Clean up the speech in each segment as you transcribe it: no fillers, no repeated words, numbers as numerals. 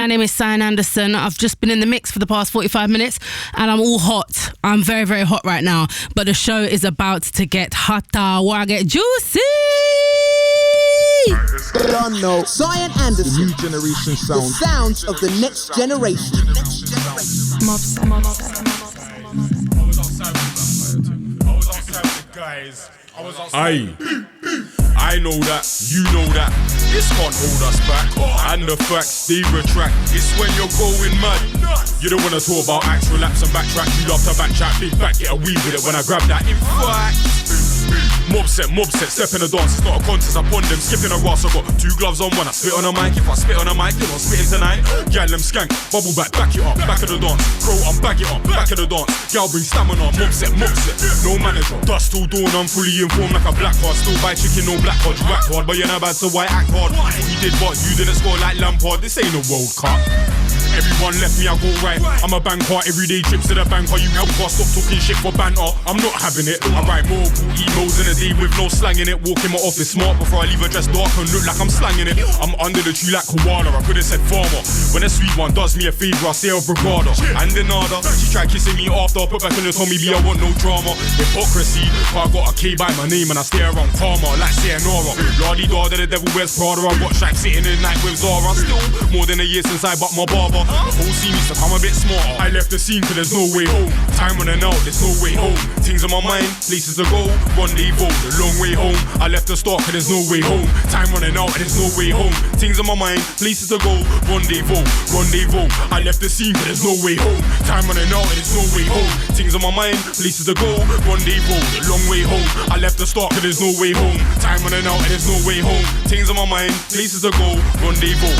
My name is Sian Anderson. I've just been in the mix for the past 45 minutes and I'm all hot. I'm very, very hot right now. But the show is about to get hotter. Where I get juicy. No, Sian Anderson. The new generation sound. The sounds of the next generation. I was outside with the guys. I know that, you know that. This can't hold us back. And the facts, they retract. It's when you're going mad. You don't wanna talk about actual laps and backtrack. You love to backtrack, big back, get a wee with it when I grab that. In fact, mob set, step in the dance. It's not a contest upon them, skipping a Ross. I got 2 gloves on when I spit on a mic. If I spit on a mic, you don't spitting tonight. Gal them skank, bubble back it up, back of the dance. Crow, I'm back it up, back of the dance. Gal bring stamina, mob set, no manager. Dust till dawn, I'm fully informed like a black card. Still buy chicken, no black card. You act hard, but you're not bad, so why act hard? You did what, you didn't score like Lampard. This ain't a World Cup. Everyone left me, I go right. I'm a banker, everyday trips to the banker. You help us stop talking shit for banter. I'm not having it. I write more cool emails in a day with no slang in it. Walk in my office smart before I leave a dress dark and look like I'm slanging it. I'm under the tree like koala, I could've said farmer. When a sweet one does me a favour, I say a brigada. And then nada, she tried kissing me after. Put back in the Tommy B, I want no drama. Hypocrisy, but I got a K by my name and I stay around karma like Sayonara. Lardy da, the devil wears Prada. I got Shaq sitting in the night with Zara. Still more than a year since I bought my barber. The whole scene needs to come a bit smarter. I left the scene cause there's no way home. Time running out, there's no way home. Things on my mind, places to go. Rendezvous, the long way home. I left the start cause there's no way home. Time running out, there's no way home. Things on my mind, places to go. Rendezvous. I left the scene cause there's no way home. Time running out, there's no way home. Things on my mind, places to go. Rendezvous, the long way home. I left the start cause there's no way home. Time running out, there's no way home. Things on my mind, places to go. Rendezvous.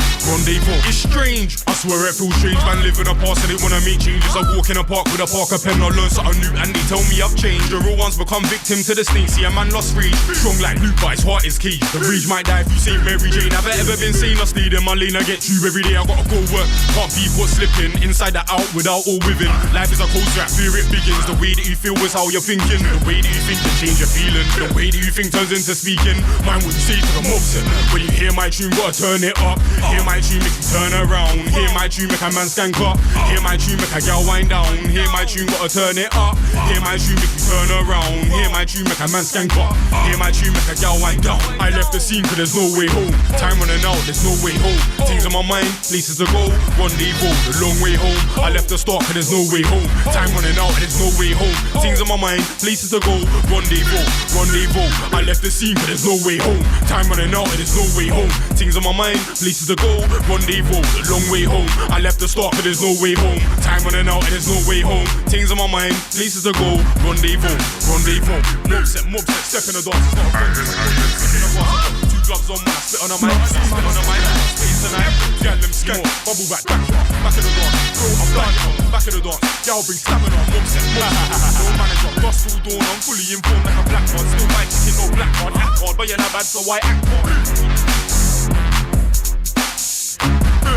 It's strange, I swear it feels strange. Man live in a past and they wanna make changes. I walk in a park with a Parker pen, I learn something new and they tell me I've changed. The real ones become victim to the snake. See a man lost rage, strong like Luke but his heart is caged. The rage might die if you say Mary Jane. Have I ever been sane? I stayed in my lane, I get tube every day. I gotta go work, can't be caught slipping. Inside the out without all within. Life is a cold strap, fear it begins. The way that you feel is how you're thinking. The way that you think can change your feeling. The way that you think turns into speaking. Mind what you say to the mobster. When you hear my tune, gotta turn it up. Hear my tune, make you turn around. Hear my tune, make a man skank up. Hear my tune, make a gal wind down. Hear my tune, gotta turn it up. Hear my tune, make you turn around. Hear my tune, make a man skank up. Hear my tune, make a gal wind down. I left the scene cause there's no way home. Time running out, there's no way home. Things on my mind, places to go. Rendezvous, the long way home. I left the start cause there's no way home. Time running out, there's no way home. Things on my mind, places to go. Rendezvous. I left the scene cause there's no way home. Time running out, there's no way home. Things on my mind, places to go. Rendezvous, the long way home. I left the start cause there's no way home. Time running out, there's no way home. Things on my mind, places to go. Rendezvous. Mob set, step in the dance. It's not a contest. 2 gloves on when I spit on a mic. Spit tonight, gal them skank. Bubble back of the dance. Bro, I'm back of the dance. Y'all bring stamina, mob set. No manager, dust till dawn. I'm fully informed like a black card. Still buy chicken, no black card. Act hard, but you're not bad, so why act hard?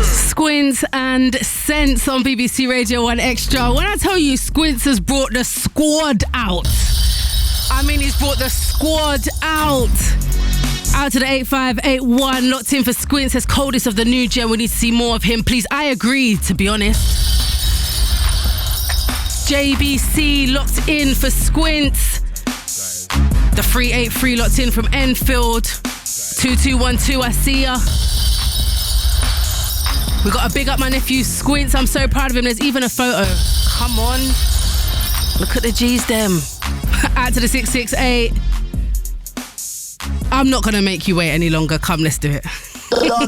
Squintz and Sense on BBC Radio 1 Extra. When I tell you Squintz has brought the squad out, I mean he's brought the squad out. Out to the 8581, locked in for Squintz, as coldest of the new gen. We need to see more of him, please. I agree, to be honest. JBC locked in for Squintz. The 383 locked in from Enfield. 2212, I see ya. We got a big up my nephew Squintz. I'm so proud of him. There's even a photo. Come on. Look at the G's them. Out to the 668. I'm not gonna make you wait any longer. Come, let's do it.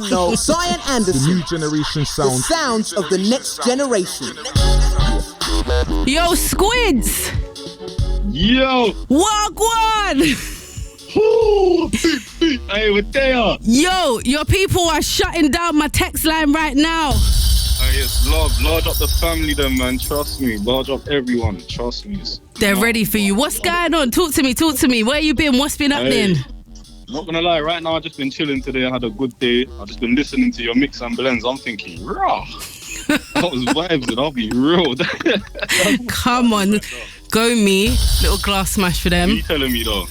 No, Sian Anderson. The new generation sound. The sounds of the next generation. Yo, Squintz. Yo. Wagwan. Hey, we're there. Yo, your people are shutting down my text line right now. Yes, large up the family then, man. Trust me. Large up everyone. Trust me. They're ready for you. What's going on? Talk to me. Where you been? What's been happening? Not gonna lie, right now I've just been chilling today. I had a good day. I've just been listening to your mix and blends. I'm thinking, raw. That was vibes, and I'll be real. Come on. Go me. Little glass smash for them. What are you telling me though?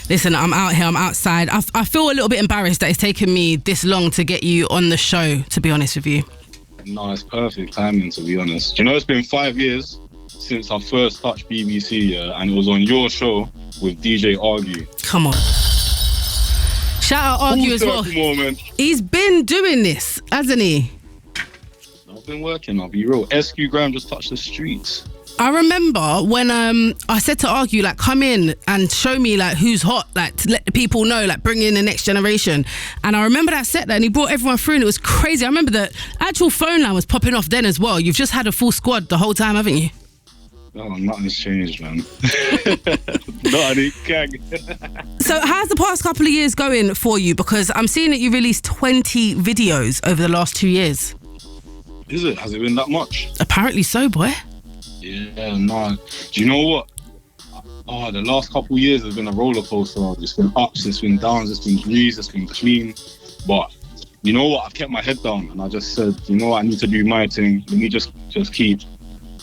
Listen, I'm out here, I'm outside. I feel a little bit embarrassed that it's taken me this long to get you on the show, to be honest with you. No, it's perfect timing, to be honest. You know, it's been 5 years since I first touched BBC, yeah, and it was on your show with DJ Argue. Come on. Shout out Argue as well. Moment. He's been doing this, hasn't he? I've been working, I'll be real. SQ GRIME just touched the streets. I remember when I said to Argue, like, come in and show me like who's hot, like to let the people know, like bring in the next generation. And I remember that set there, and he brought everyone through, and it was crazy. I remember the actual phone line was popping off then as well. You've just had a full squad the whole time, haven't you? Oh, nothing's changed, man. Nothing gang. So how's the past couple of years going for you? Because I'm seeing that you released 20 videos over the last 2 years. Is it? Has it been that much? Apparently so, boy. Yeah, no. Do you know what? Oh, the last couple of years has been a roller coaster. It's been ups, it's been downs, it's been breeze, it's been clean. But you know what? I've kept my head down, and I just said, you know what? I need to do my thing. Let me just keep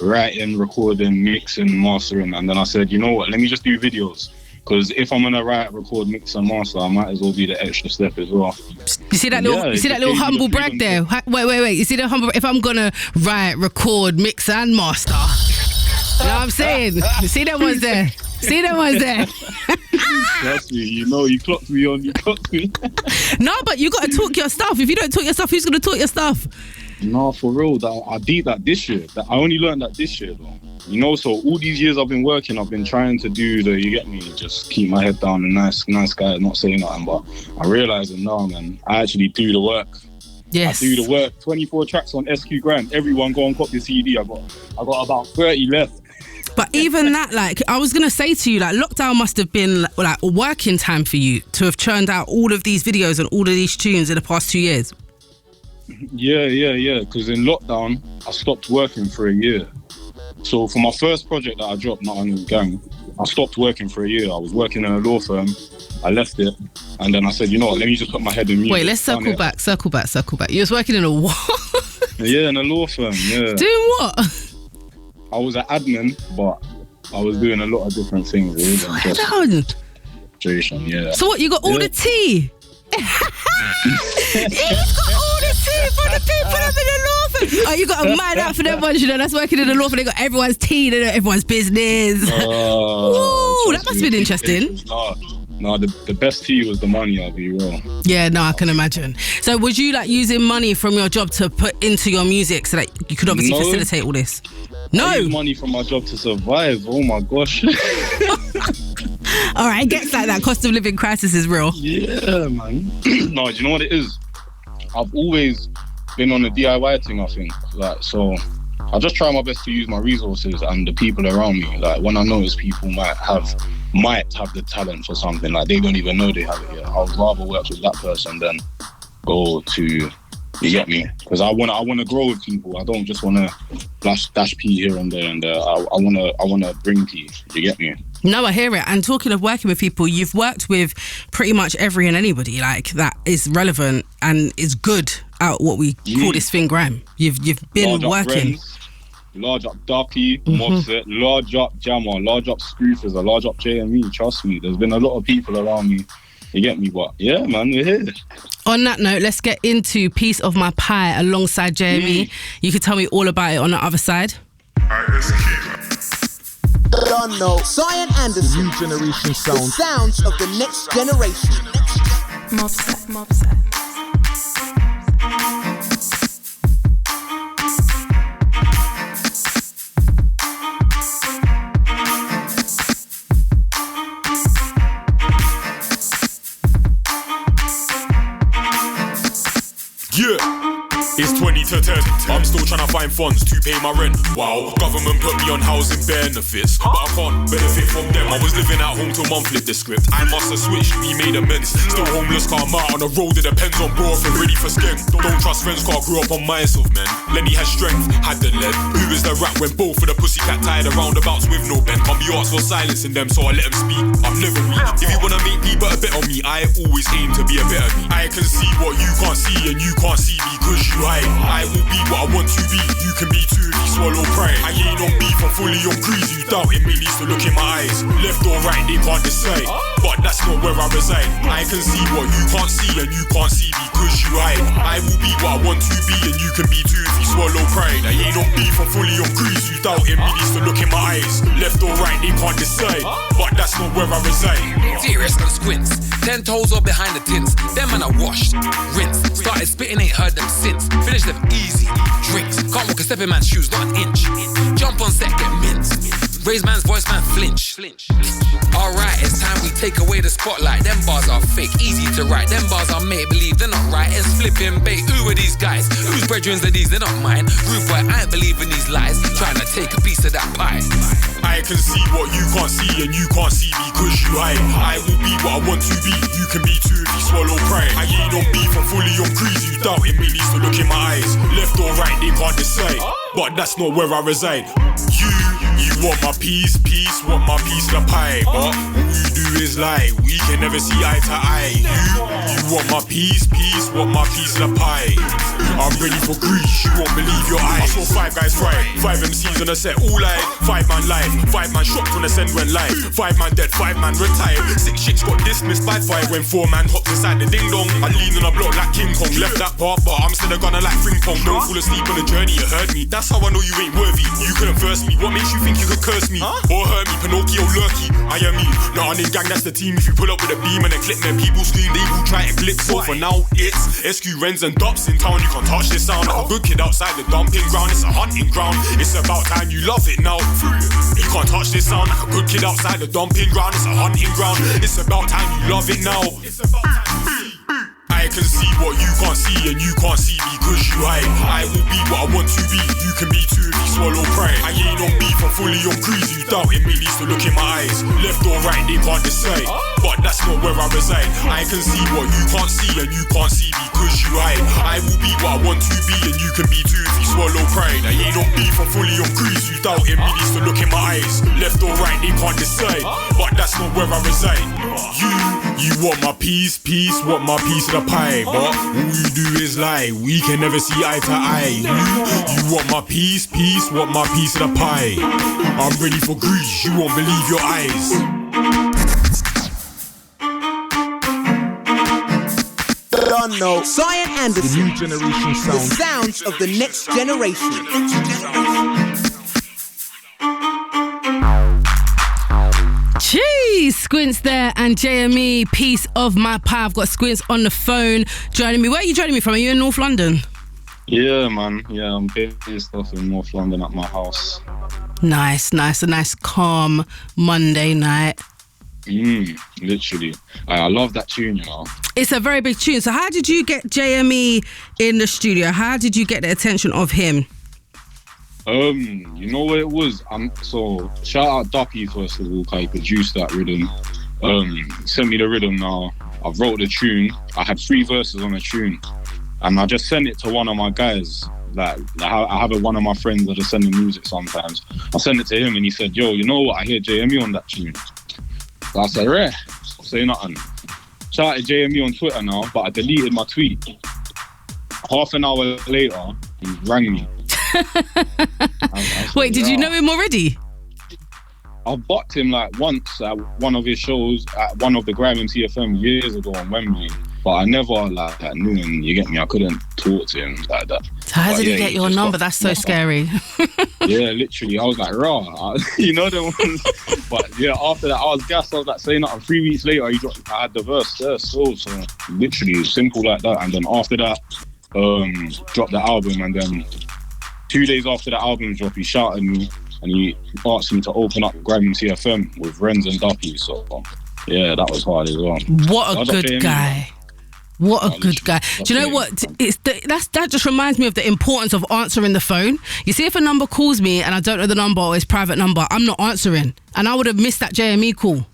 writing, recording, mixing, mastering. And then I said, you know what? Let me just do videos. Because if I'm gonna write, record, mix, and master, I might as well do the extra step as well. You see that little, little humble brag there? Wait. You see the humble? If I'm gonna write, record, mix, and master, you know what I'm saying? You see them ones there? Trust me, you know, you clocked me on. No, but you gotta talk your stuff. If you don't talk your stuff, who's gonna talk your stuff? No, for real. I did that this year. I only learned that this year, though. You know, so all these years I've been working, I've been trying to do the, you get me, just keep my head down and nice guy, not saying nothing, but I realised that now, man, I actually do the work. Yes. I do the work. 24 tracks on SQ GRIME. Everyone go and copy the CD. I got about 30 left. But even that, like, I was going to say to you, like, lockdown must have been like a working time for you to have churned out all of these videos and all of these tunes in the past 2 years. Yeah. Because in lockdown, I stopped working for a year. So for my first project that I dropped, Not On Gang, I stopped working for a year. I was working in a law firm. I left it, and then I said, you know what, let me just put my head in music. Wait, let's circle back. You was working in a what? Yeah, in a law firm, yeah. Doing what? I was an admin, but I was doing a lot of different things. Situation, yeah. So what, you got all the tea? He's got all the tea for the people up in the law firm. Oh, you got a mind out for them ones, you know, that's working in the law firm. They got everyone's tea, they know everyone's business. Ooh, that must have been interesting. No, the best tea was the money, I'll be real. Yeah, no, I can imagine. So was you like using money from your job to put into your music so that you could obviously facilitate all this? No. I use money from my job to survive. Oh my gosh. All right, it gets like that cost of living crisis is real. Yeah, man. No, do you know what it is? I've always been on the DIY thing, I think. Like, so I just try my best to use my resources and the people around me. Like, when I notice people might have the talent for something, like they don't even know they have it yet, I'd rather work with that person than go to, you get me? Because I want to grow with people. I don't just want to dash P here and there and there. I want to bring P. You get me? No, I hear it. And talking of working with people, you've worked with pretty much every and anybody like that is relevant and is good at what we call this thing, grime. You've been working. Large up Ducky, Mobset, large up Jammer, large up Scroofers, large up JME. Trust me, there's been a lot of people around me. You get me? But yeah, man, we're here. On that note, let's get into Piece of My Pie alongside JME. You could tell me all about it on the other side. Don't know. Sian Anderson. New generation sound. The sounds of the next generation. Mobset. Yeah, it's 20 to 10. I'm still trying to find funds to pay my rent. Wow, government put me on housing benefits, but I can't benefit from them. I was living at home till mum flipped the script. I must have switched, we made amends. Still homeless, car I'm out on the road, it depends on bro if I'm ready for skeng. Don't trust friends, car grew up on myself, man. Lenny has strength, had the lead. Who is the rat when both of the pussycat tied around abouts with no bend? Can't be asked for silencing them, so I let them speak. I'm never weak. If you wanna make me but a bit on me, I always aim to be a bit of me. I can see what you can't see and you can't see me cause you hide. I will be what I want to be. You can be too if you swallow pride. I ain't on beef, I'm fully on grease. You doubting me needs to look in my eyes. Left or right, they can't decide. But that's not where I reside. I can see what you can't see, and you can't see because you hide. I will be what I want to be, and you can be too if you swallow pride. I ain't on beef, I'm fully on grease. You doubting me needs to look in my eyes. Left or right, they can't decide. But that's not where I reside. Serious and Squintz, 10 toes or behind the tins. Them man I washed, rinse. Started spitting, ain't heard them since. Finish them easy, drinks. Can't walk a step in man's shoes, not an inch. Jump on set, get minced. Raise man's voice, man flinch. Alright, it's time we take away the spotlight. Them bars are fake, easy to write. Them bars are make believe, they're not right. It's flipping bait. Who are these guys? Whose brethrens are these? They're not mine. Rude boy, I ain't believing these lies. Trying to take a piece of that pie. I can see what you can't see, and you can't see because you hide. I will be what I want to be. You can be too if you swallow pride. I ain't on beef, I'm fully on grease. You doubting me needs to look in my eyes. Left or right, they can't decide. But that's not where I reside. You want my piece, want my piece of the pie. But all you do is lie. We can never see eye to eye. You want my piece, want my piece of the pie. I'm ready for grease, you won't believe your eyes. I saw 5 guys fry, 5 MCs on the set, all live. 5 man live, 5 man shocked when the send went live. 5 man dead, 5 man retired. 6 chicks got dismissed by 5 when 4 man hopped inside the ding dong. I lean on a block like King Kong, left that part, but I'm still gonna like ring pong. Don't fall asleep on the journey, you heard me. That's how I know you ain't worthy. You couldn't verse me. What makes you think you could curse me? Or hurt me? Pinocchio lurky, I am me. Nah, in gang, that's the team. If you pull up with a beam and a clip, then people scream, they will try to clip. So for now, it's SQ Rens and Dops in town. You can't touch this sound. Like a good kid outside the dumping ground. It's a hunting ground. It's about time you love it now. You can't touch this sound. Like a good kid outside the dumping ground. It's a hunting ground. It's about time you love it now. It's about time. I can see what you can't see, and you can't see because you hide. I will be what I want to be. You can be too if you swallow pride. I ain't on beef, I'm fully on grease. You doubting me needs to look in my eyes. Left or right, they can't decide. But that's not where I reside. I can see what you can't see, and you can't see because you hide. I will be what I want to be, and you can be too if you swallow pride. I ain't on beef, I'm fully on grease. You doubting me needs to look in my eyes. Left or right, they can't decide. But that's not where I reside. You want my piece, want my piece of the pie. But all you do is lie. We can never see eye to eye. You want my piece, want my piece of the pie. I'm ready for grease, you won't believe your eyes. Don't know. Sian The Anderson. new generation The sound. sounds of the next generation. Jeez, Squintz there and JME, piece of my pie. I've got Squintz on the phone joining me. Where are you joining me from? Are you in North London? Yeah, man. Yeah, I'm based off in North London at my house. Nice. A nice calm Monday night. Literally. I love that tune, you know. It's a very big tune. So how did you get JME in the studio? How did you get the attention of him? You know what it was? So shout out Duppy first of all, 'cause he produced that rhythm. Sent me the rhythm now. I wrote the tune. I had 3 verses on the tune, and I just sent it to one of my guys. Like I have one of my friends that just send me music sometimes. I sent it to him, and he said, "Yo, you know what? I hear JME on that tune." So I said, "Reh, say nothing." Shout out JME on Twitter now, but I deleted my tweet. Half an hour later, he rang me. Wait, did you know him already? I booked him like once at one of his shows at one of the GRIME MCFM years ago in Wembley, but I never like knew him. You get me? I couldn't talk to him like that. So how did he get your number? That's so scary. Yeah, literally. I was like, raw. You know the ones. But yeah, after that, I was gassed. I was like, saying nothing. 3 weeks later, I had the verse there. So literally simple like that. And then after that, dropped the album, and then 2 days after the album drop, he shouted me and he asked me to open up GRIME CFM with Rens and Duppy. So yeah, that was hard as well. What a good guy. What a good guy. Do you know what? That just reminds me of the importance of answering the phone. You see, if a number calls me and I don't know the number or it's private number, I'm not answering. And I would have missed that JME call.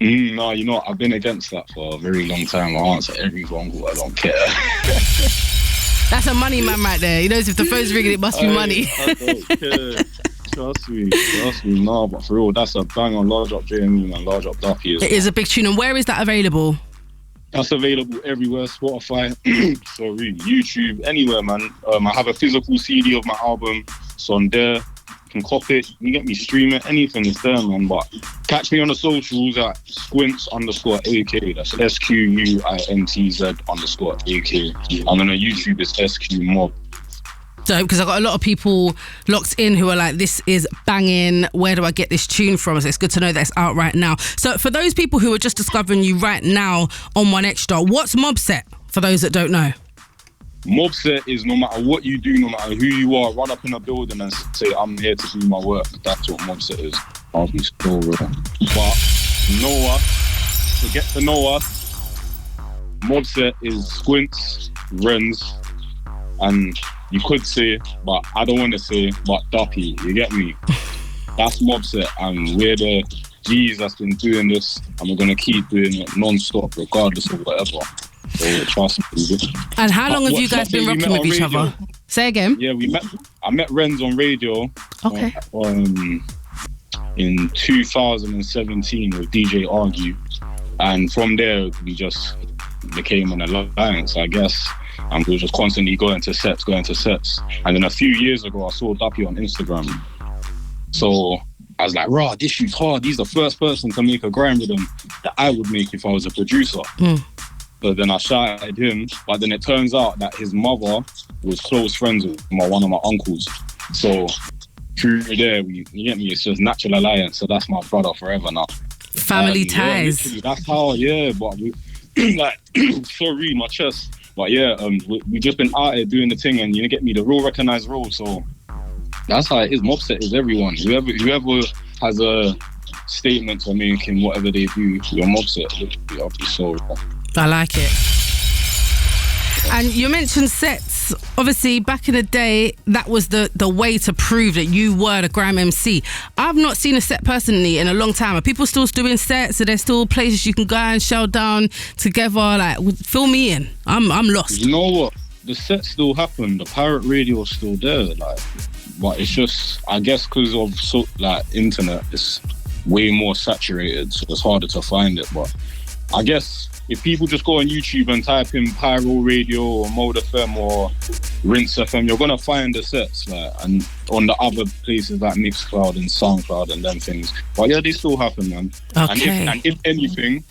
No, you know what? I've been against that for a very long time. I answer every phone call. I don't care. That's a money man right there. He knows if the phone's ringing, it must be money. I don't care. Trust me. No, but for real, that's a bang on Large Up JME, man. Large Up Duppy. It is a big tune. And where is that available? That's available everywhere, Spotify, sorry, YouTube, anywhere, man. I have a physical CD of my album. It's on there. can copy it, you get me, stream it, anything is there, man. But catch me on the socials at Squintz_AK. That's SQUINTZ_AK. And on the YouTube it's SQ Mob. So, because I've got a lot of people locked in who are like, this is banging, where do I get this tune from? So it's good to know that it's out right now. So for those people who are just discovering you right now on One Extra, what's Mobset, for those that don't know? Mobset is no matter what you do, no matter who you are, run up in a building and say, I'm here to do my work. That's what Mobset is. I'll be still real. But know us, to get to know us, Mobset is Squintz, Renz, and you could say, but I don't want to say, but Duppy, you get me? That's Mobset, and we're the G's that's been doing this, and we're going to keep doing it non-stop, regardless of whatever. So trust me. And how long have you guys been rocking with each other? Say again? Yeah, I met Renz on radio. Okay. In 2017 with DJ Argue, and from there we just became an alliance, I guess. And we were just constantly going to sets. And then a few years ago, I saw Duppy on Instagram. So I was like, rah, this shoot's hard. He's the first person to make a grime rhythm that I would make if I was a producer. So then I shouted him, but then it turns out that his mother was close friends with one of my uncles. So through there, you get me, it's just natural alliance. So that's my brother forever now. Family ties. Yeah, that's how, but we, like, sorry, my chest. But we just been out here doing the thing, and you get me, the real recognized role. So that's how it is. Mobset is everyone. Whoever has a statement to make in whatever they do, your Mobset. I'll be so. I like it. And you mentioned sets. Obviously, back in the day, that was the way to prove that you were the grime MC. I've not seen a set personally in a long time. Are people still doing sets? Are there still places you can go and shell down together? Like, fill me in. I'm lost. You know what? The sets still happen. The pirate radio is still there. Like, but it's just, I guess, because of internet, it's way more saturated, so it's harder to find it. But I guess if people just go on YouTube and type in Pyro Radio or Mode FM or Rinse FM, you're gonna find the sets, and on the other places like Mixcloud and Soundcloud and them things. But yeah, they still happen, man. Okay. And if anything,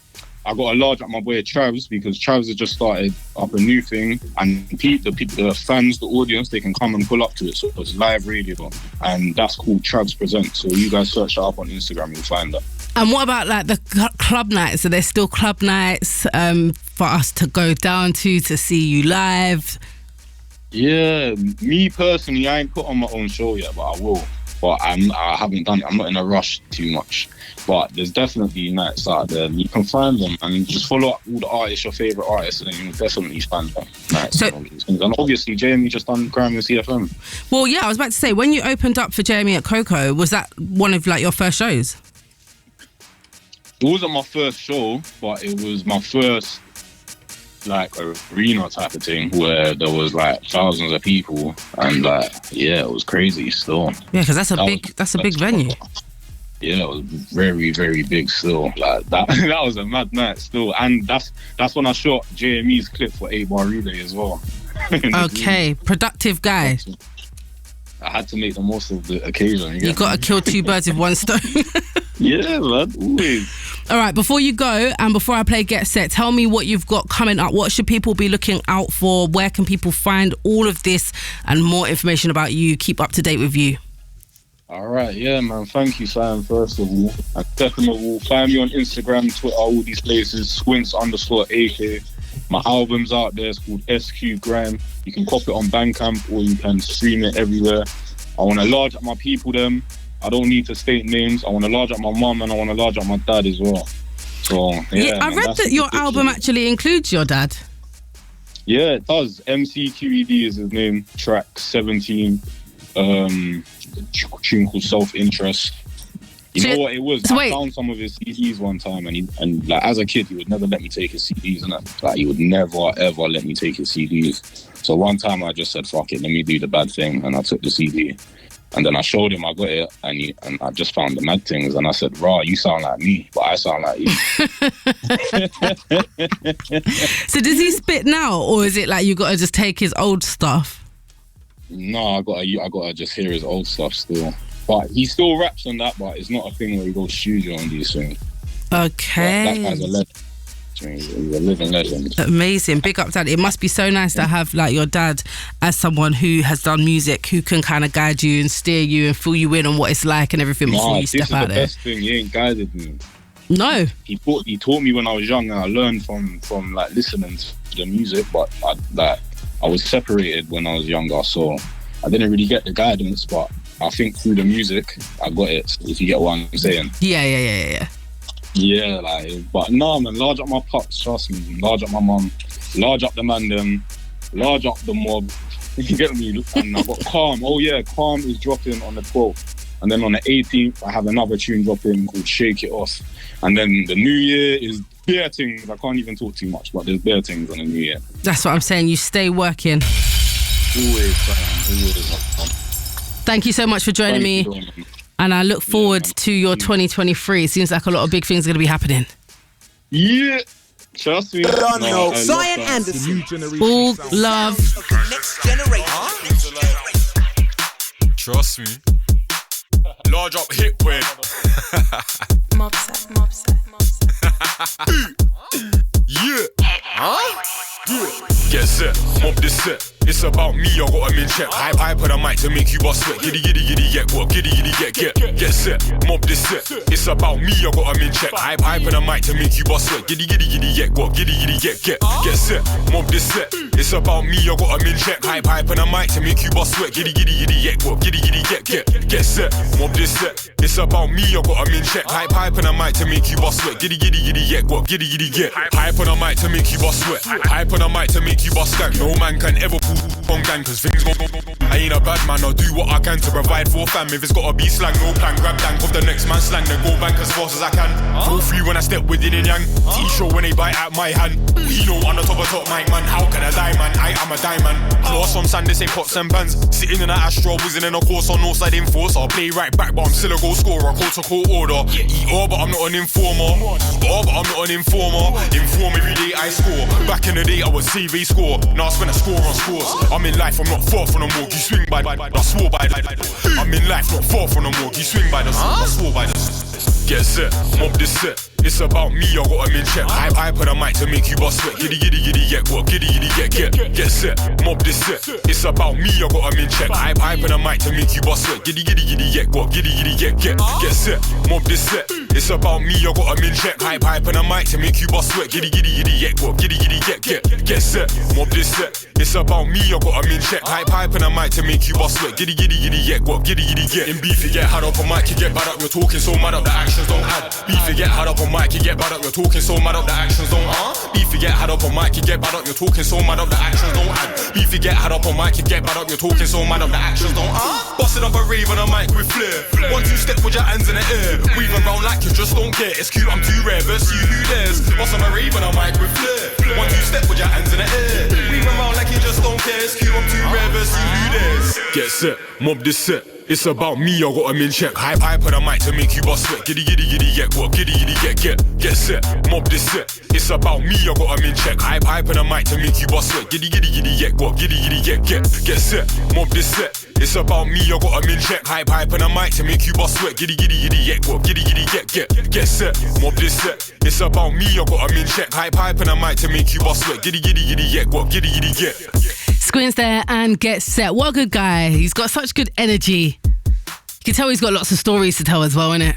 I got a large up my boy Travs, because Travs has just started up a new thing, and the fans, the audience, they can come and pull up to it. So it's live radio, and that's called Travs Present. So you guys search that up on Instagram, you'll find that. And what about like the club nights? Are there still club nights for us to go down to see you live? Yeah, me personally, I ain't put on my own show yet, but I will. But I haven't done it. I'm not in a rush too much. But there's definitely nights out there. You can find them and just follow up all the artists, your favourite artists, and then you'll definitely find them. Nights. And obviously, Jamie just done Grime and CFM. Well, yeah, I was about to say, when you opened up for Jamie at Coco, was that one of like your first shows? It wasn't my first show, but it was my first like arena type of thing where there was like thousands of people, and it was crazy still. Yeah, because that's a big venue. Yeah, it was very, very big still. Like that was a mad night still. And that's when I shot JME's clip for 8 Bar Relay as well. Okay, productive guy. I had to make the most of the occasion. You got to kill 2 birds with 1 stone. Yeah, man, always. All right, before you go and before I play Get Set, tell me what you've got coming up. What should people be looking out for? Where can people find all of this and more information about you? Keep up to date with you. All right, yeah, man. Thank you, Sian, first of all. And second of all, find me on Instagram, Twitter, all these places, Squintz_AK. My album's out there. It's called SQ Grime. You can copy it on Bandcamp or you can stream it everywhere. I want to large up my people, them. I don't need to state names. I want to large up my mum and I want to large up my dad as well. So, yeah. I read that your album actually includes your dad. Yeah, it does. MCQED is his name. Track 17. Tune called Self-Interest. You know what it was? I found some of his CDs one time, and like as a kid, he would never let me take his CDs, and like he would never ever let me take his CDs. So one time I just said, "Fuck it, let me do the bad thing," and I took the CD, and then I showed him I got it, and I just found the mad things, and I said, "Raw, you sound like me, but I sound like you." So does he spit now, or is it like you got to just take his old stuff? No, I gotta just hear his old stuff still. But he still raps on that, but it's not a thing where he goes studio on these things. Okay. But that guy's a legend. He's a living legend. Amazing. Big up, Dad. It must be so nice to have like your dad as someone who has done music, who can kind of guide you and steer you and fill you in on what it's like and everything before you step out there. This is the best thing. He ain't guided me. No. He taught me when I was young, and I learned from like listening to the music, but I was separated when I was younger, so I didn't really get the guidance, but I think through the music I got it, if you get what I'm saying. Yeah. Yeah, like, but nah, man, large up my pops, trust me. Large up my mum, large up the man them, large up the mob. You get me? And I've got Calm. Oh yeah, Calm is dropping on the 12th. And then on the 18th, I have another tune dropping called Shake It Off. And then the new year is bare things. I can't even talk too much, but there's bare things on the new year. That's what I'm saying. You stay working. Always. Thank you so much for joining me. And I look forward to your 2023. It seems like a lot of big things are going to be happening. Yeah. Trust me. Don't know. Sian Anderson. All love. Of the next generation. Trust me. Large up hit win. Mobset. Yeah. Huh? Yeah. Get set, mob this set. It's about me, I got 'em in check. Hype on the mic to make you bust sweat. Giddy, get what? Giddy, get set, mob this set. It's about me, I got 'em in check. Hype on the mic to make you bust sweat. Giddy, get what? Giddy, get set, mob this set. It's about me, I got 'em in check. Hype on the mic to make you bust sweat. Giddy, get what? Giddy, get set, mob this set. It's about me, I got 'em in check. Hype on the mic to make you bust sweat. Giddy, get what? Giddy, get. Hype on the mic to make you bust sweat. Hype on the mic to make you bust gang. No man can ever pull on gang, cause things go. I ain't a bad man, I'll do what I can to provide for fam. If it's gotta be slang, no plan, grab dank of the next man slang, then go bank as fast as I can. Feel free when I step with yin and yang. T-shirt when they bite out my hand. He know on the top mic man, how can I die man? I am a diamond. Lost some sand, this ain't pots and pans. Sitting in an Astro, whizzing in a course on no side in force. I'll play right back, but I'm still a goal scorer. Call to court order. ER, but I'm not an informer. Inform every day I score. Back in the day I would save a score. Now I spend a score on scores. I'm in life, I'm not far from the morgue. You swing by, I swore by. I'm in life, not far from the morgue. You swing by, I swore by this. Get set, mob this set. It's about me, I got 'em in check. Hype on the mic to make you bust sweat. Giddy, get what? Giddy, get set, mob this set. It's about me, I got 'em in check. Hype on the mic to make you bust sweat. Giddy, get what? Giddy, get set, mob this set. It's about me, I got 'em in check. Hype on the mic to make you bust sweat. Giddy, get what? Giddy, get set, mob this set. It's about me, I got 'em in check. Hype on the mic to make you bust sweat. Giddy, get what? Giddy, get. In beef, you get hard up on mic, you get bad up. You're talking so mad up, the actions don't add. Beef, you get hard up on mic, you get bad up. You're talking so mad up, the actions don't Beef, you get hard up on mic, you get bad up. You're talking so mad up, the actions don't add. Beef, you get hard up on mic, you get bad up. You're talking so mad up, the actions don't Busting up a rave on a mic with flair. 1, 2 step with your hands in the air. Weaving round like you just don't care. It's cute, I'm too rare, verse you, who dares? Busting a rave on a mic with flair. 1, 2 step with your hands in the air. Weaving round like you just don't care. It's cute, I'm too rare, verse you, who dares? Get set, mob this set. It's about me, I got 'em in check. Hype on the mic to make you bust sweat. Giddy, get what? Giddy, get set, mob this set. It's about me, I got 'em in check. Hype on the mic to make you bust sweat. Giddy, get what? Giddy, get set, mob this set. It's about me, I got 'em in check. Hype on the mic to make you bust sweat. Giddy, get what? Giddy, get set, mob this set. It's about me, I got 'em in check. Hype on the mic to make you bust sweat. Giddy, get what? Giddy, get. Squintz there and Get Set. What a good guy. He's got such good energy. You can tell he's got lots of stories to tell as well, innit?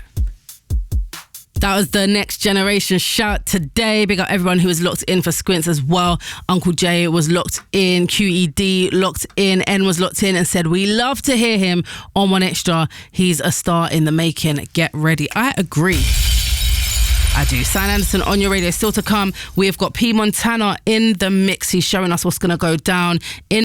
That was the Next Generation shout today. Big up everyone who was locked in for Squintz as well. Uncle Jay was locked in, QED locked in, N was locked in and said, we love to hear him on One Extra. He's a star in the making. Get ready. I agree. I do. Sian Anderson on your radio. Still to come, we've got P. Montana in the mix. He's showing us what's going to go down in